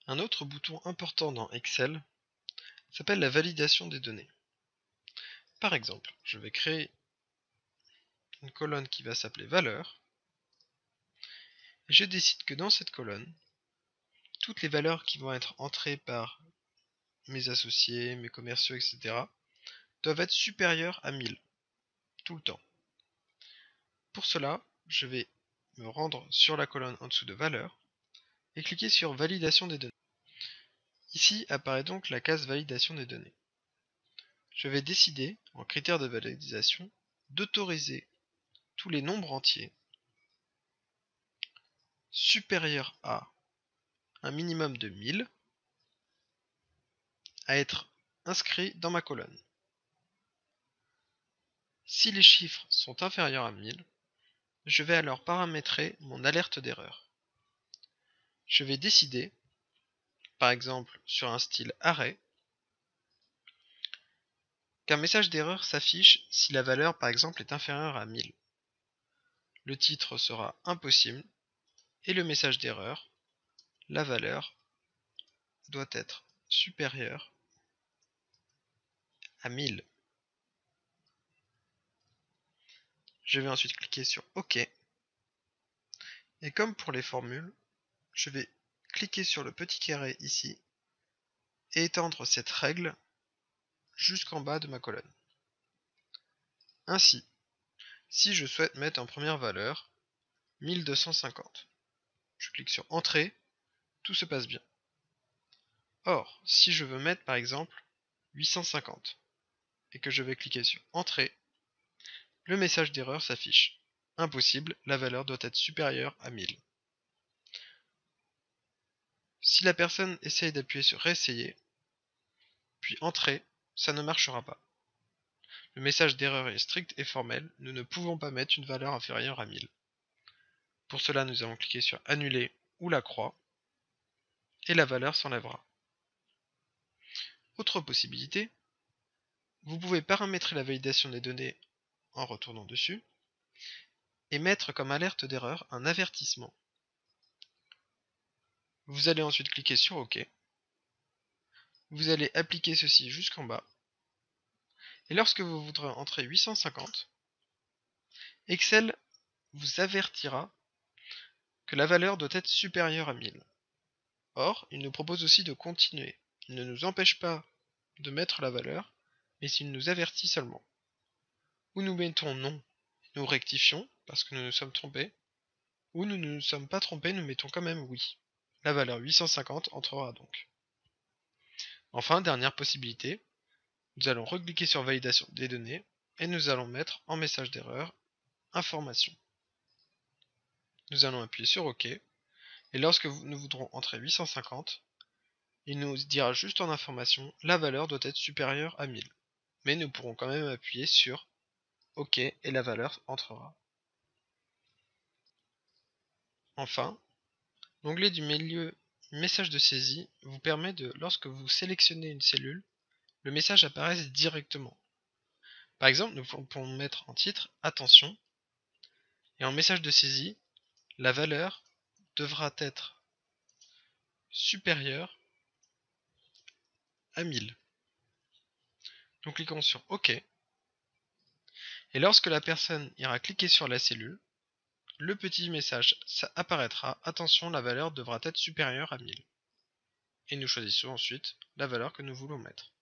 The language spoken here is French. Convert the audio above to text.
Un autre bouton important dans Excel s'appelle la validation des données. Par exemple, je vais créer une colonne qui va s'appeler valeurs. Et je décide que dans cette colonne, toutes les valeurs qui vont être entrées par mes associés, mes commerciaux, etc. doivent être supérieures à 1000, tout le temps. Pour cela, je vais me rendre sur la colonne en dessous de valeurs et cliquer sur validation des données. Ici apparaît donc la case validation des données. Je vais décider, en critère de validation, d'autoriser tous les nombres entiers supérieurs à un minimum de 1000 à être inscrits dans ma colonne. Si les chiffres sont inférieurs à 1000, je vais alors paramétrer mon alerte d'erreur. Je vais décider, par exemple sur un style arrêt, qu'un message d'erreur s'affiche si la valeur par exemple est inférieure à 1000. Le titre sera impossible et le message d'erreur, la valeur doit être supérieure à 1000. Je vais ensuite cliquer sur OK. Et comme pour les formules, je vais cliquer sur le petit carré ici et étendre cette règle jusqu'en bas de ma colonne. Ainsi, si je souhaite mettre en première valeur 1250, je clique sur Entrée, tout se passe bien. Or, si je veux mettre par exemple 850 et que je vais cliquer sur Entrée, le message d'erreur s'affiche. Impossible, la valeur doit être supérieure à 1000. Si la personne essaye d'appuyer sur Réessayer, puis Entrer, ça ne marchera pas. Le message d'erreur est strict et formel, nous ne pouvons pas mettre une valeur inférieure à 1000. Pour cela, nous allons cliquer sur Annuler ou la croix, et la valeur s'enlèvera. Autre possibilité, vous pouvez paramétrer la validation des données en retournant dessus, et mettre comme alerte d'erreur un avertissement. Vous allez ensuite cliquer sur OK. Vous allez appliquer ceci jusqu'en bas. Et lorsque vous voudrez entrer 850, Excel vous avertira que la valeur doit être supérieure à 1000. Or, il nous propose aussi de continuer. Il ne nous empêche pas de mettre la valeur, mais il nous avertit seulement. Ou nous mettons non, nous rectifions, parce que nous nous sommes trompés, ou nous ne nous sommes pas trompés, nous mettons quand même oui. La valeur 850 entrera donc. Enfin, dernière possibilité, nous allons recliquer sur validation des données, et nous allons mettre en message d'erreur, information. Nous allons appuyer sur OK, et lorsque nous voudrons entrer 850, il nous dira juste en information, la valeur doit être supérieure à 1000. Mais nous pourrons quand même appuyer sur OK et la valeur entrera. Enfin, l'onglet du milieu message de saisie vous permet de, lorsque vous sélectionnez une cellule, le message apparaisse directement. Par exemple, nous pouvons mettre en titre Attention, et en message de saisie, la valeur devra être supérieure à 1000. Nous cliquons sur OK, et lorsque la personne ira cliquer sur la cellule, le petit message apparaîtra, attention, la valeur devra être supérieure à 1000. Et nous choisissons ensuite la valeur que nous voulons mettre.